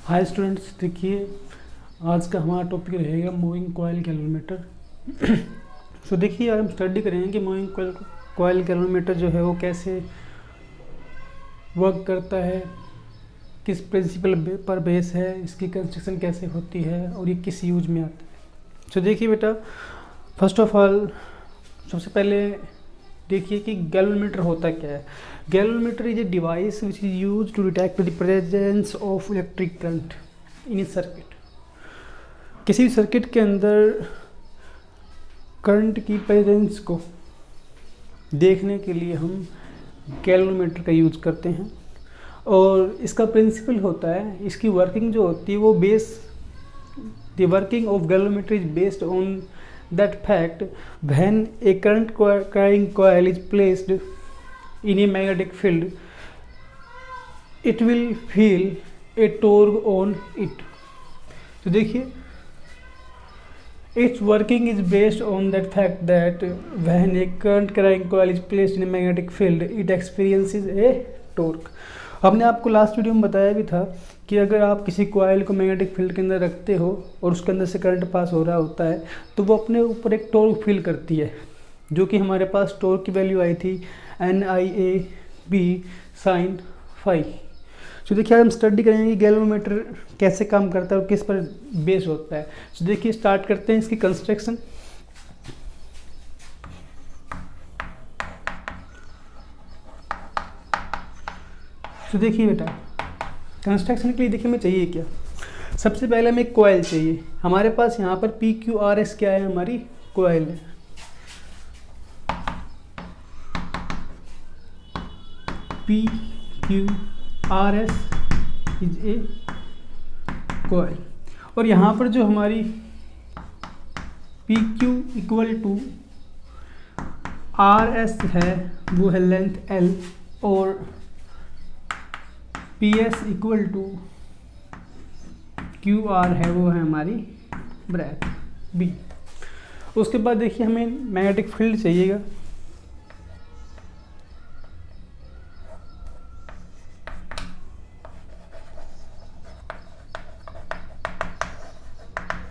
Hi students, देखिए आज का हमारा टॉपिक रहेगा मूविंग कॉइल कैलोरीमीटर। सो देखिए आज हम स्टडी करेंगे कि मूविंग कॉइल कैलोरीमीटर जो है वो कैसे वर्क करता है, किस प्रिंसिपल पर बेस है, इसकी कंस्ट्रक्शन कैसे होती है और ये किस यूज में आता है। सो देखिए बेटा, फर्स्ट ऑफ ऑल सबसे पहले देखिए कि गैलोरीमीटर होता क्या है। Galvanometer is a device which is use to detect the presence of electric current in a circuit. किसी भी सर्किट के अंदर करंट की प्रेजेंस को देखने के लिए हम गैलोरीमीटर का यूज करते हैं और इसका प्रिंसिपल होता है, इसकी वर्किंग जो होती है वो the working of galvanometer is based on that fact when a current carrying coil is placed in a magnetic field, it will feel a torque on it. तो देखिए its working is based on that fact that when a current carrying coil is placed in a magnetic field, it experiences a torque. हमने आपको last video में बताया भी था कि अगर आप किसी कॉइल को मैग्नेटिक फील्ड के अंदर रखते हो और उसके अंदर से करंट पास हो रहा होता है तो वो अपने ऊपर एक टॉर्क फील करती है, जो कि हमारे पास टॉर्क की वैल्यू आई थी NIAB sin phi। तो देखिए हम स्टडी करेंगे कि गैलोरीमीटर कैसे काम करता है और किस पर बेस होता है। तो देखिए स्टार्ट करते हैं इसकी कंस्ट्रक्शन। तो देखिए बेटा, कंस्ट्रक्शन के लिए देखिए हमें चाहिए क्या। सबसे पहले हमें कॉइल चाहिए। हमारे पास यहाँ पर PQRS क्या है, हमारी कॉइल है। PQRS इज ए कॉइल और यहाँ पर जो हमारी PQ इक्वल टू RS है वो है लेंथ L और PS इक्वल टू QR है वो है हमारी ब्रेथ B। उसके बाद देखिए हमें मैग्नेटिक फील्ड चाहिएगा।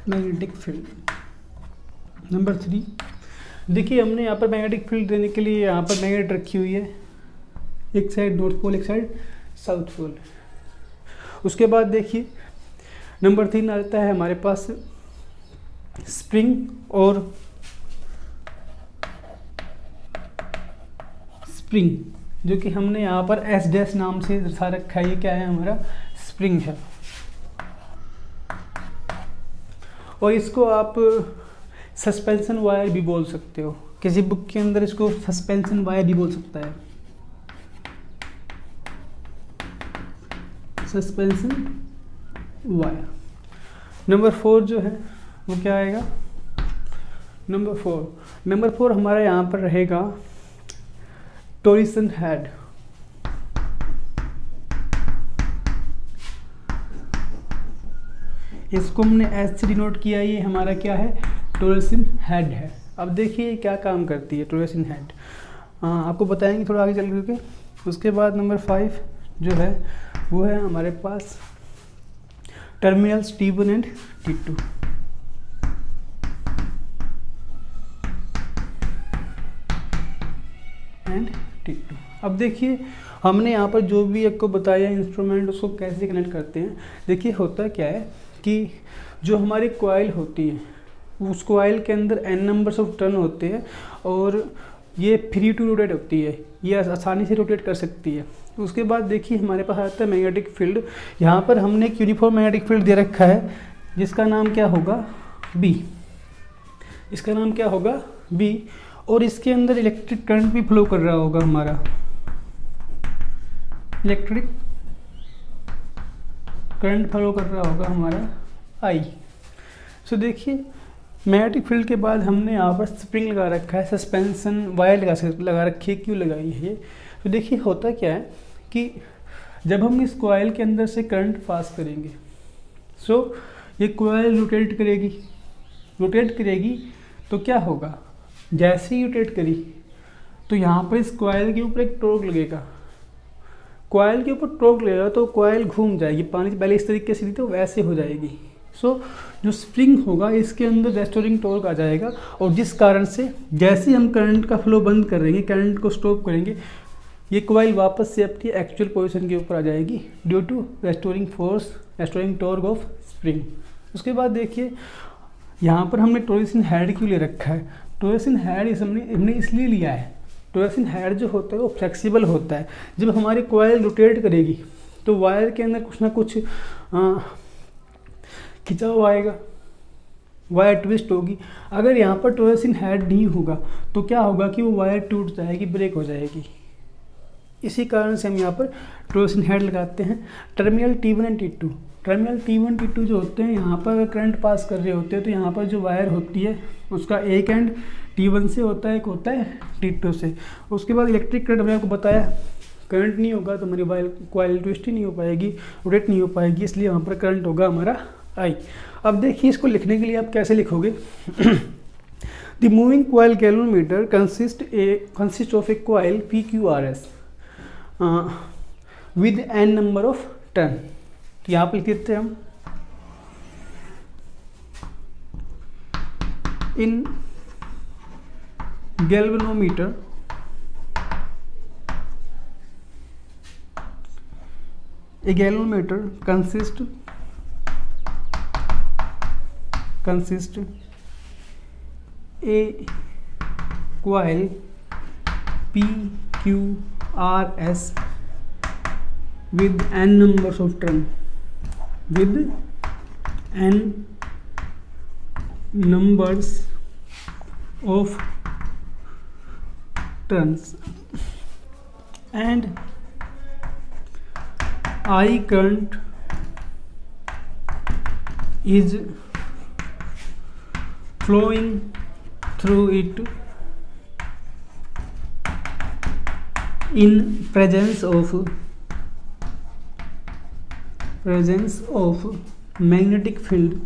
मैग्नेटिक फील्ड नंबर 3, देखिए हमने यहाँ पर मैग्नेटिक फील्ड देने के लिए यहाँ पर मैग्नेट रखी हुई है, एक साइड नॉर्थ पोल एक साइड साउथ पोल। उसके बाद देखिए नंबर 3 आता है हमारे पास स्प्रिंग और स्प्रिंग, जो कि हमने यहाँ पर S' नाम से दर्शा रखा है। ये क्या है, हमारा स्प्रिंग है और इसको आप सस्पेंशन वायर भी बोल सकते हो। किसी बुक के अंदर इसको सस्पेंशन वायर भी बोल सकता है, सस्पेंशन वायर। नंबर 4 जो है वो क्या आएगा, नंबर 4 हमारा यहाँ पर रहेगा टॉरसन हेड। इसको हमने S से डिनोट किया, ये हमारा क्या है, टॉरसन हेड है। अब देखिए क्या काम करती है टॉरसन हेड, आपको बताएंगे थोड़ा आगे चल करके। उसके बाद नंबर 5 जो है वो है हमारे पास टर्मिनल्स T1 एंड T2। अब देखिए हमने यहाँ पर जो भी आपको बताया इंस्ट्रूमेंट उसको कैसे कनेक्ट करते हैं। देखिए होता क्या है कि जो हमारी कॉइल होती है उस कॉइल के अंदर n नंबर्स ऑफ टर्न होते हैं और ये फ्री टू रोटेट होती है, ये आसानी से रोटेट कर सकती है। उसके बाद देखिए हमारे पास आता है मैग्नेटिक फील्ड। यहाँ पर हमने एक यूनिफॉर्म मैग्नेटिक फील्ड दे रखा है जिसका नाम क्या होगा, B। इसका नाम क्या होगा, B। और इसके अंदर इलेक्ट्रिक करंट भी फ्लो कर रहा होगा, हमारा इलेक्ट्रिक करंट फ्लो कर रहा होगा हमारा I। सो देखिए मैग्नेटिक फील्ड के बाद हमने यहाँ पर स्प्रिंग लगा रखा है, सस्पेंशन वायर लगा रखी है। क्यों लगाई है ये, तो देखिए होता क्या है कि जब हम इस कॉइल के अंदर से करंट पास करेंगे ये कॉइल रोटेट करेगी तो क्या होगा, जैसे ही रोटेट करी तो यहाँ पर इस कॉइल के ऊपर एक टॉर्क लगेगा। कॉइल के ऊपर टॉर्क लेगा तो कॉइल घूम जाएगी, पानी पहले इस तरीके से थी तो वैसे हो जाएगी। सो जो स्प्रिंग होगा इसके अंदर रेस्टोरिंग टॉर्क आ जाएगा, और जिस कारण से जैसे ही हम करंट का फ्लो बंद करेंगे, करंट को स्टॉप करेंगे, ये कॉइल वापस से अपनी एक्चुअल पोजीशन के ऊपर आ जाएगी due to restoring force, restoring torque of spring. उसके बाद देखिए यहाँ पर हमने टॉरसन हेड क्यों ले रखा है। टॉरसन हेड हमने इसलिए लिया है, टॉरसन हेड जो होता है वो फ्लेक्सिबल होता है। जब हमारी कॉइल रोटेट करेगी तो वायर के अंदर कुछ ना कुछ खिंचाव आएगा, वायर ट्विस्ट होगी। अगर यहाँ पर टॉरसन हेड नहीं होगा तो क्या होगा कि वो वायर टूट जाएगी, ब्रेक हो जाएगी। इसी कारण से हम यहाँ पर टॉरसन हेड लगाते हैं। Terminal T1 and T2, terminal T1 T2 जो होते हैं, यहाँ पर अगर करंट पास कर रहे होते हैं तो यहाँ पर जो वायर होती है उसका एक एंड T1 से होता है, एक होता है T2 से। उसके बाद इलेक्ट्रिक करंट मैंने आपको बताया, करंट नहीं होगा तो हमारी वायर कॉइल ट्विस्ट ही नहीं हो पाएगी, रोटेट नहीं हो पाएगी, इसलिए वहाँ पर करंट होगा हमारा I। अब देखिए इसको लिखने के लिए आप कैसे लिखोगे। The moving coil galvanometer consist of A coil PQRS with n number of turn. तो यहाँ पर लिख देते हैं हम इन galvanometer a galvanometer consist a coil PQRS with n numbers of turn, with n numbers of turns, and I current is flowing through it in presence of magnetic field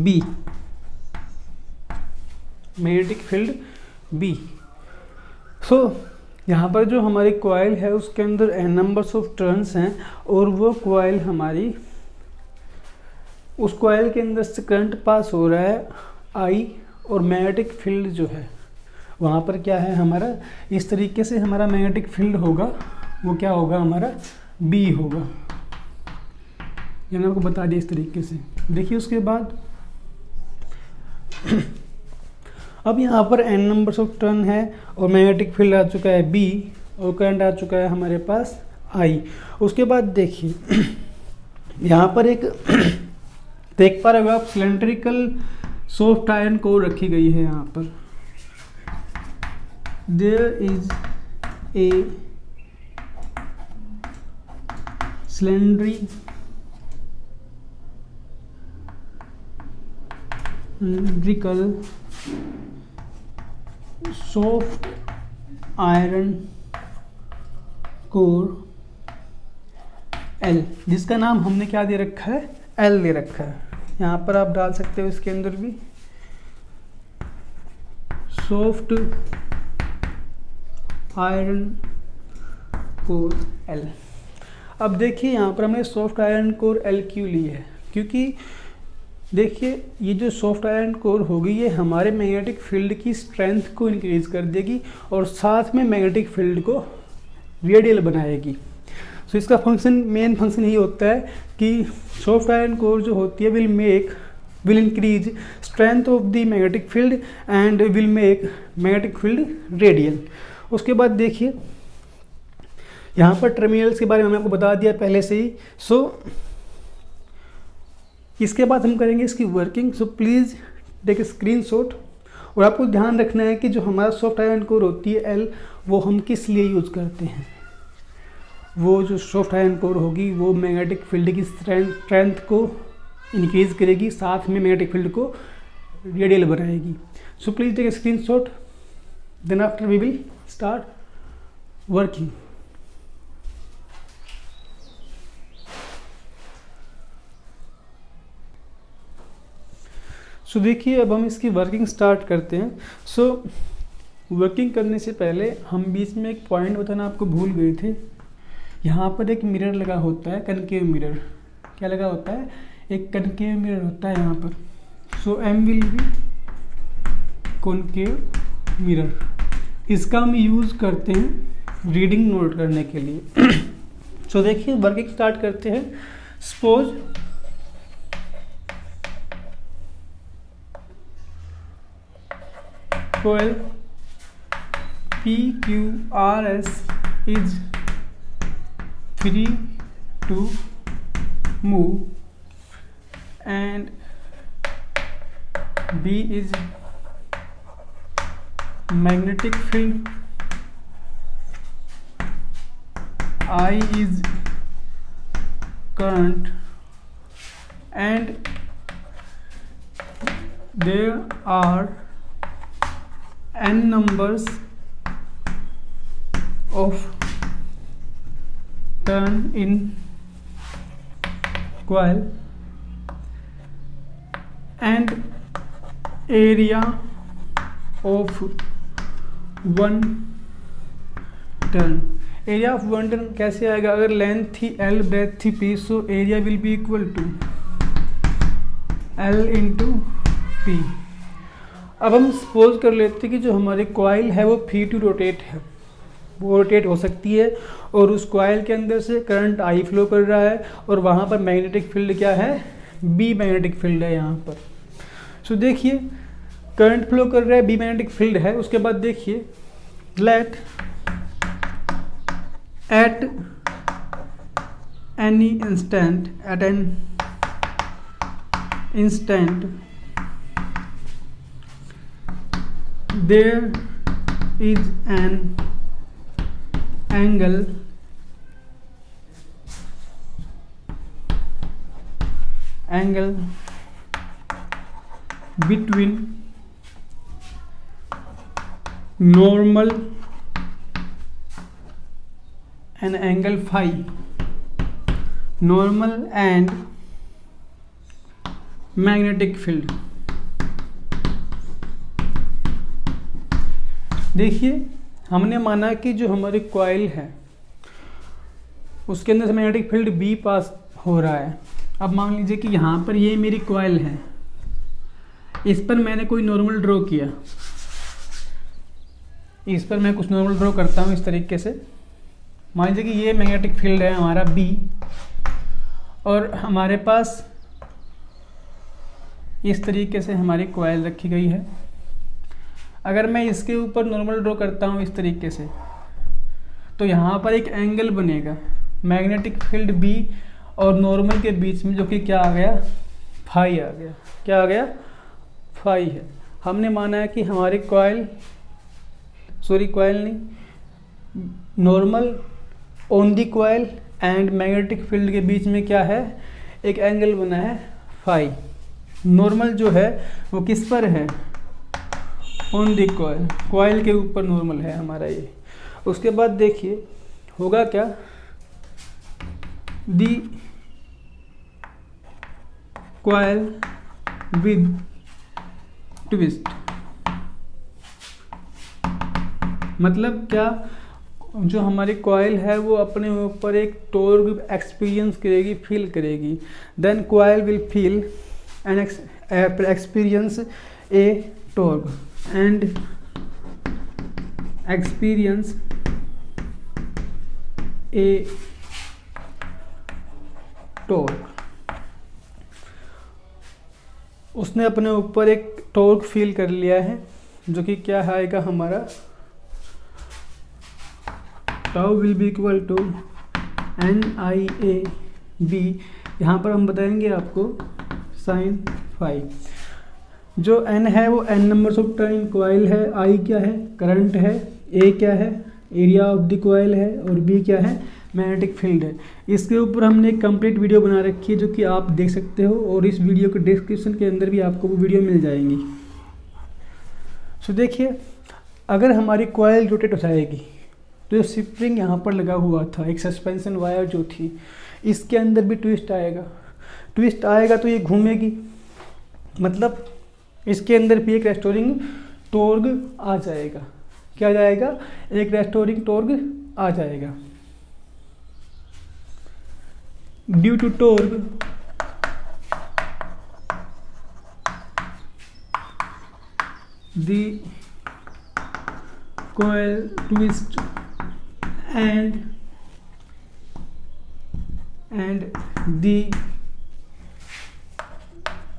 B, magnetic field B। सो यहाँ पर जो हमारी coil है उसके अंदर n numbers of turns हैं, और वो कॉइल हमारी, उस कॉइल के अंदर से करंट पास हो रहा है I, और मैग्नेटिक फील्ड जो है वहाँ पर क्या है हमारा, इस तरीके से हमारा मैग्नेटिक फील्ड होगा, वो क्या होगा हमारा B होगा। ये मैंने आपको बता दिया इस तरीके से। देखिए उसके बाद अब यहाँ पर n नंबर्स ऑफ टर्न है और मैग्नेटिक फील्ड आ चुका है B, और करंट आ चुका है हमारे पास I। उसके बाद देखिए यहाँ पर एक देख पा रहे हो आप, सिलेंड्रिकल सॉफ्ट आयरन कोर रखी गई है। यहाँ पर there is a cylindrical soft iron core L, जिसका नाम हमने क्या दे रखा है, L दे रखा है। यहाँ पर आप डाल सकते हो इसके अंदर भी सॉफ्ट आयरन कोर L। अब देखिए यहाँ पर हमने सॉफ्ट आयरन कोर L क्यों ली है, क्योंकि देखिए ये जो सॉफ्ट आयरन कोर होगी ये हमारे मैग्नेटिक फील्ड की स्ट्रेंथ को इंक्रीज कर देगी, और साथ में मैग्नेटिक फील्ड को रेडियल बनाएगी। सो इसका फंक्शन, मेन फंक्शन यही होता है कि सॉफ्ट आयरन कोर जो होती है will increase strength of the magnetic field and will make magnetic field radial. उसके बाद देखिए यहाँ पर टर्मिनल्स के बारे में हमने आपको बता दिया पहले से ही। सो इसके बाद हम करेंगे इसकी working. So please take a screenshot, और आपको ध्यान रखना है कि जो हमारा सॉफ्ट आयरन कोर होती है L, वो हम किस लिए यूज़ करते हैं। वो जो सॉफ्ट आयरन कोर होगी वो मैग्नेटिक फील्ड की स्ट्रेंथ को इंक्रीज करेगी, साथ में मैग्नेटिक फील्ड को रेडियल बनाएगी। So please take a screenshot, then after we will start working. So देखिए अब हम इसकी वर्किंग स्टार्ट करते हैं। सो वर्किंग करने से पहले हम बीच में एक पॉइंट बताना आपको भूल गए थे। यहाँ पर एक मिरर लगा होता है, कनकेव मिरर। क्या लगा होता है? एक कनकेव मिरर होता है यहाँ पर। So M will be concave mirror. इसका हम यूज़ करते हैं रीडिंग नोट करने के लिए। सो देखिए वर्किंग स्टार्ट करते हैं। Suppose coil PQRS is free to move and B is magnetic field, I is current, and there are n numbers of turn in coil and area of one turn। Area of one turn कैसे आएगा? अगर length थी L, breadth थी P, so area will be equal to L into P। अब हम suppose कर लेते हैं कि जो हमारी कॉइल है वो फ्री टू रोटेट है, वो रोटेट हो सकती है और उस कॉइल के अंदर से करंट आई फ्लो कर रहा है और वहाँ पर मैग्नेटिक फील्ड क्या है? बी मैग्नेटिक फील्ड है यहाँ पर। सो देखिए करंट फ्लो कर रहा है, बी मैग्नेटिक फील्ड है। उसके बाद देखिए let at any instant, at an instant there is an angle between normal and angle phi, normal and magnetic field। देखिए हमने माना कि जो हमारी कॉइल है उसके अंदर से मैग्नेटिक फील्ड बी पास हो रहा है। अब मान लीजिए कि यहाँ पर ये मेरी कॉइल है, इस पर मैंने कोई नॉर्मल ड्रॉ किया, इस पर मैं कुछ नॉर्मल ड्रॉ करता हूँ इस तरीके से। मान लीजिए कि ये मैग्नेटिक फील्ड है हमारा बी और हमारे पास इस तरीके से हमारी कॉइल रखी गई है। अगर मैं इसके ऊपर नॉर्मल ड्रॉ करता हूँ इस तरीके से तो यहाँ पर एक एंगल बनेगा मैग्नेटिक फील्ड बी और नॉर्मल के बीच में, जो कि क्या आ गया? फाई आ गया। क्या आ गया? फाई है। हमने माना है कि हमारी कॉइल नहीं, normal on the coil and magnetic field के बीच में क्या है? एक एंगल बना है फाई। नॉर्मल जो है वो किस पर है? ऑन दी कॉइल, कॉइल के ऊपर नॉर्मल है हमारा ये। उसके बाद देखिए होगा क्या? दी कॉइल विद ट्विस्ट, मतलब क्या? जो हमारी कॉइल है वो अपने ऊपर एक टॉर्क एक्सपीरियंस करेगी, फील करेगी। Then coil will feel and experience a torque and experience a torque। उसने अपने ऊपर एक टॉर्क फील कर लिया है, जो कि क्या आएगा हमारा? Tau will be equal to NIAB। यहाँ पर हम बताएंगे आपको साइन फाई। जो n है वो n numbers of turn in coil है, I क्या है? करंट है, A क्या है? एरिया ऑफ द कॉइल है और B क्या है? मैग्नेटिक फील्ड है। इसके ऊपर हमने एक कंप्लीट वीडियो बना रखी है जो कि आप देख सकते हो और इस वीडियो के डिस्क्रिप्शन के अंदर भी आपको वो वीडियो मिल जाएंगी। सो देखिए अगर हमारी कॉइल रोटेट हो जाएगी तो स्प्रिंग यहाँ पर लगा हुआ था, एक सस्पेंशन वायर जो थी, इसके अंदर भी ट्विस्ट आएगा। ट्विस्ट आएगा तो ये घूमेगी, मतलब इसके अंदर भी एक रेस्टोरिंग टॉर्क आ जाएगा। क्या आ जाएगा, एक रेस्टोरिंग टॉर्क आ जाएगा। Due to torque the coil twist and the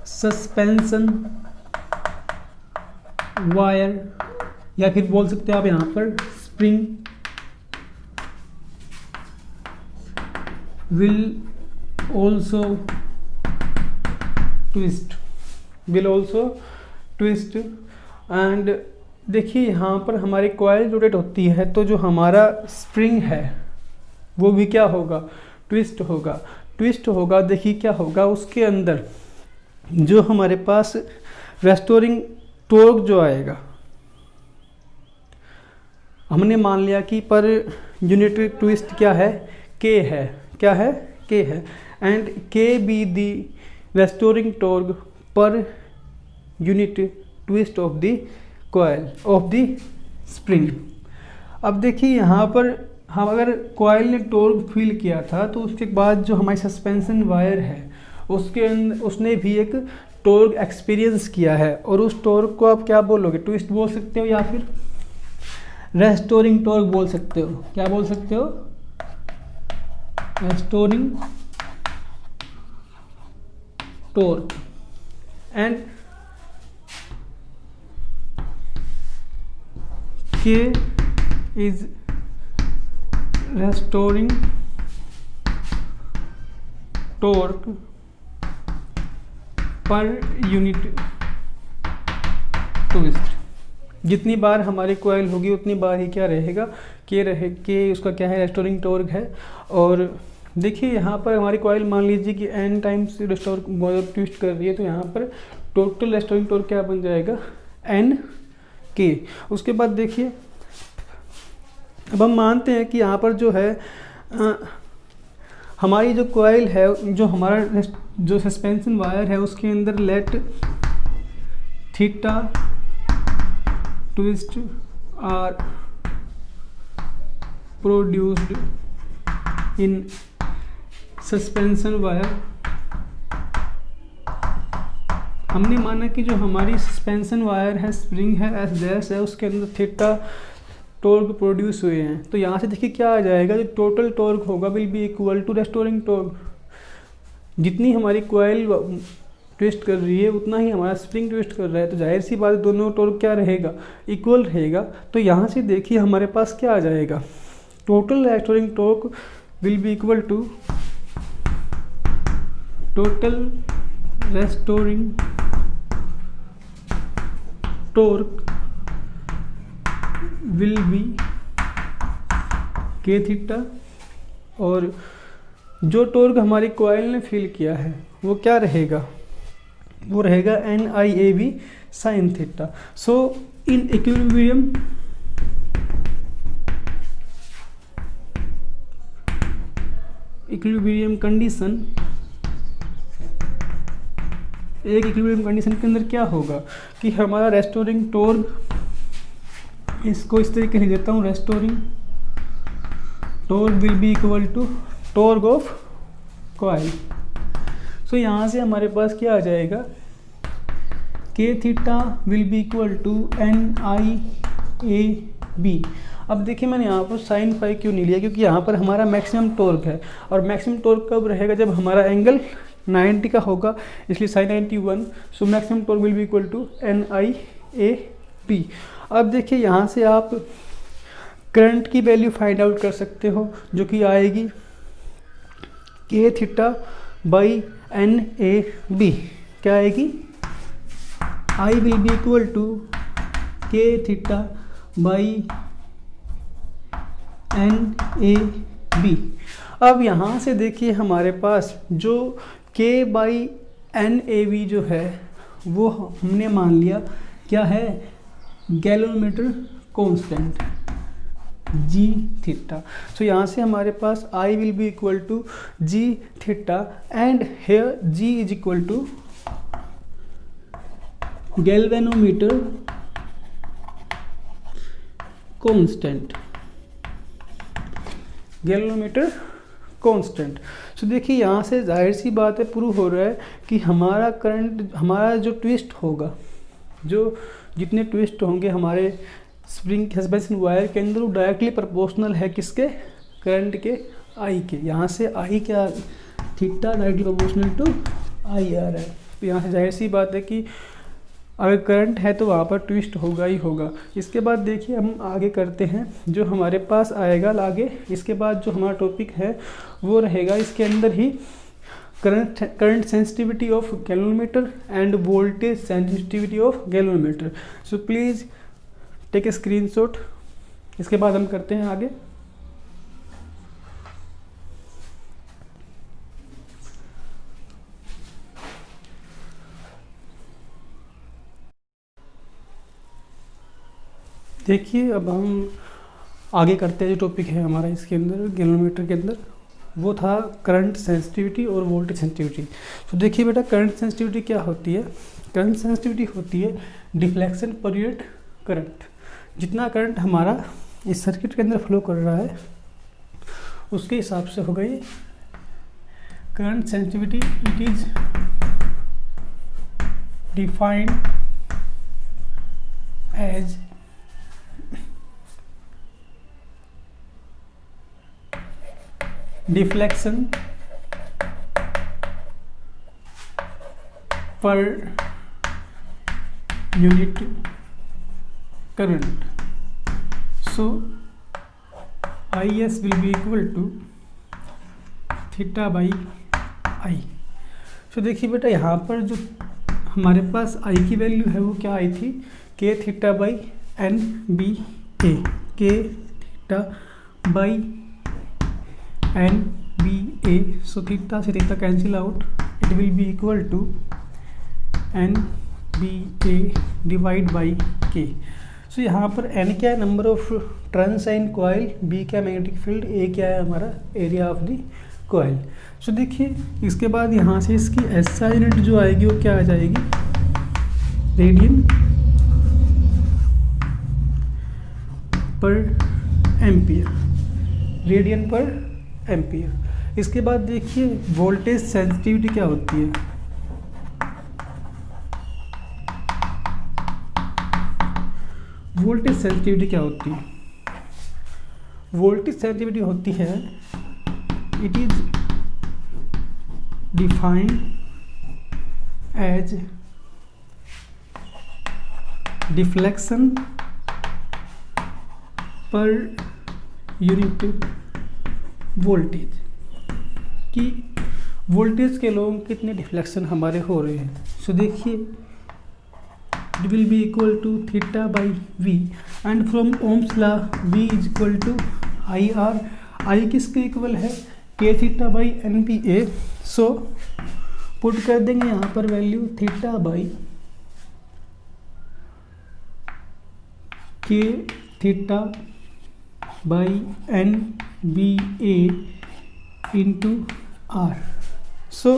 suspension wire, या फिर बोल सकते हैं आप यहाँ पर spring will also twist and देखिए यहाँ पर हमारी कॉइल रोटेट होती है तो जो हमारा स्प्रिंग है वो भी क्या होगा, ट्विस्ट होगा। देखिए क्या होगा, उसके अंदर जो हमारे पास रेस्टोरिंग टॉर्क जो आएगा, हमने मान लिया कि पर यूनिट ट्विस्ट क्या है, के है एंड के be the restoring torque per unit twist of the coil of the spring. अब देखिए यहाँ पर हम अगर कॉइल ने टॉर्क फील किया था तो उसके बाद जो हमारी सस्पेंशन वायर है उसके अंदर उसने भी एक टॉर्क एक्सपीरियंस किया है, और उस टॉर्क को आप क्या बोलोगे, ट्विस्ट बोल सकते हो या फिर रेस्टोरिंग टॉर्क बोल सकते हो। क्या बोल सकते हो, restoring torque. And K is restoring torque per unit twist। जितनी बार हमारी कॉइल होगी उतनी बार ही क्या रहेगा, के उसका क्या है, रेस्टोरिंग टॉर्क है। और देखिए यहाँ पर हमारी कॉइल मान लीजिए कि n टाइम्स रेस्टोर ट्विस्ट कर रही है, तो यहाँ पर टोटल रेस्टोरिंग टॉर्क क्या बन जाएगा, n के। उसके बाद देखिए अब हम मानते हैं कि यहाँ पर जो है हमारी जो कॉइल है, जो हमारा जो सस्पेंशन वायर है उसके अंदर let theta twist are produced in suspension wire. हमने माना कि जो हमारी सस्पेंशन वायर है, स्प्रिंग है, एस डैश है, उसके अंदर थीटा टॉर्क प्रोड्यूस हुए हैं। तो यहाँ से देखिए क्या आ जाएगा, जो टोटल टॉर्क होगा will be equal to restoring torque. जितनी हमारी कॉइल ट्विस्ट कर रही है उतना ही हमारा स्प्रिंग ट्विस्ट कर रहा है, तो जाहिर सी बात दोनों टॉर्क क्या रहेगा, इक्वल रहेगा। तो यहाँ से देखिए हमारे पास क्या आ जाएगा, total restoring torque will be equal to total restoring torque will be K theta, और जो टॉर्क हमारी कॉइल ने फील किया है वो क्या रहेगा, वो रहेगा NIAB sine theta. So in equilibrium condition, एक इक्विलिब्रियम कंडीशन के अंदर क्या होगा कि हमारा रेस्टोरिंग टॉर्क, इसको इस तरीके से देता हूँ, restoring torque will be equal to torque of coil. So यहाँ से हमारे पास क्या आ जाएगा, K theta will be equal to NIAB। अब देखिए मैंने यहाँ पर साइन फाई क्यों नहीं लिया, क्योंकि यहाँ पर हमारा मैक्सिमम टॉर्क है, और मैक्सिमम टॉर्क कब रहेगा, जब हमारा एंगल 90 का होगा, इसलिए sine 91। So maximum torque will be equal to NIAB। अब देखिए यहाँ से आप करंट की वैल्यू फाइंड आउट कर सकते हो, जो कि आएगी के थीटा बाई NAB। क्या आएगी, I will be equal to K theta by NAB। अब यहाँ से देखिए हमारे पास जो K बाई NAB जो है वो हमने मान लिया क्या है, galvanometer constant G theta. So यहाँ से हमारे पास I will be equal to G theta and here G is equal to galvanometer constant, galvanometer constant. So देखिए यहाँ से जाहिर सी बात है, प्रूव हो रहा है कि हमारा करंट, हमारा जो ट्विस्ट होगा, जो जितने ट्विस्ट होंगे हमारे स्प्रिंग सस्पेंशन वायर के अंदर, वो डायरेक्टली प्रोपोर्शनल है किसके, करंट के, आई के। यहाँ से आई क्या, थीटा डायरेक्टली प्रोपोर्शनल टू आई आ रहा है। तो यहाँ से जाहिर सी बात है कि अगर करंट है तो वहाँ पर ट्विस्ट होगा ही होगा। इसके बाद देखिए हम आगे करते हैं, जो हमारे पास आएगा आगे, इसके बाद जो हमारा टॉपिक है वो रहेगा इसके अंदर ही current sensitivity of galvanometer and voltage sensitivity of galvanometer. So please take a screenshot. इसके बाद हम करते हैं आगे। देखिए अब हम आगे करते हैं, जो टॉपिक है हमारा इसके अंदर गैल्वेनोमीटर के अंदर, वो था करंट सेंसिटिविटी और वोल्टेज सेंसिटिविटी। तो देखिए बेटा, करंट सेंसिटिविटी क्या होती है? करंट सेंसिटिविटी होती है डिफ्लेक्शन पर यूनिट करंट। जितना करंट हमारा इस सर्किट के अंदर फ्लो कर रहा है उसके हिसाब से होगा ये current sensitivity. It is defined as deflection per unit current. So IS will be equal to theta by I. So देखिए बेटा, यहाँ पर जो हमारे पास I की वैल्यू है वो क्या आई थी, K theta by N B A, K theta by N B A. So theta से theta cancel out, it will be equal to N B A divide by K. So यहाँ पर N क्या है, number of turns in coil, B क्या magnetic field, A क्या है हमारा area of the coil. So देखिए इसके बाद यहाँ से इसकी SI यूनिट जो आएगी वो क्या आ जाएगी, रेडियन पर एम्पियर, रेडियन पर एम्पियर। इसके बाद देखिए वोल्टेज सेंसिटिविटी क्या होती है, वोल्टेज सेंसिटिविटी क्या होती है, वोल्टेज सेंसिटिविटी होती है, it is defined as deflection per unit voltage, कि वोल्टेज के लोग कितने डिफ्लेक्शन हमारे हो रहे हैं। सो देखिए it will be equal to theta by V, and from Ohm's law V is equal to I R. I किसके इक्वल है, K theta by N B A. So put कर देंगे यहाँ पर value theta by K theta by N B A into R. So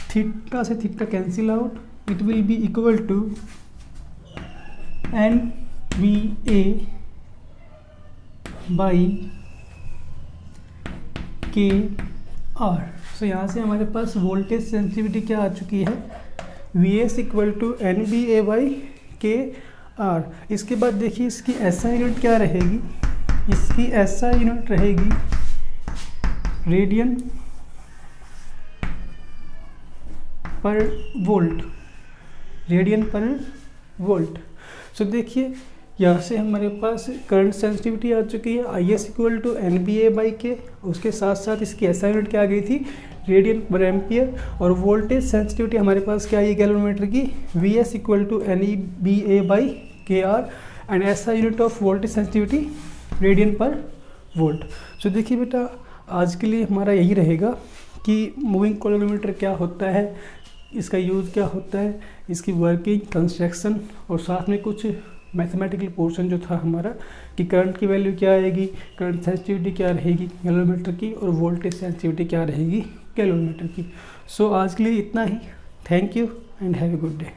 theta से theta cancel out, it will be equal to N B A by K R. So यहाँ से हमारे पास voltage sensitivity क्या आ चुकी है, V S equal to N B A by K R. इसके बाद देखिए इसकी SI यूनिट क्या रहेगी, इसकी SI यूनिट रहेगी radian per volt, radian per volt. So देखिए यहाँ से हमारे पास करंट सेंसिटिविटी आ चुकी है, IS equal to N B A by K, उसके साथ साथ इसकी SI यूनिट क्या आ गई थी, रेडियन पर एम्पियर। और वोल्टेज सेंसिटिविटी हमारे पास क्या आई गैल्वेनोमीटर की, VS equal to N E B A by K R, and SI unit of voltage sensitivity radian per volt. So देखिए बेटा, आज के लिए हमारा यही रहेगा कि मूविंग गैल्वेनोमीटर क्या होता है, इसका यूज़ क्या होता है, इसकी वर्किंग, कंस्ट्रक्शन, और साथ में कुछ मैथमेटिकल पोर्शन जो था हमारा कि करंट की वैल्यू क्या आएगी, करंट सेंसिटिविटी क्या रहेगी गैल्वेनोमीटर की, और वोल्टेज सेंसिटिविटी क्या रहेगी गैल्वेनोमीटर की। सो आज के लिए इतना ही। Thank you and have a good day.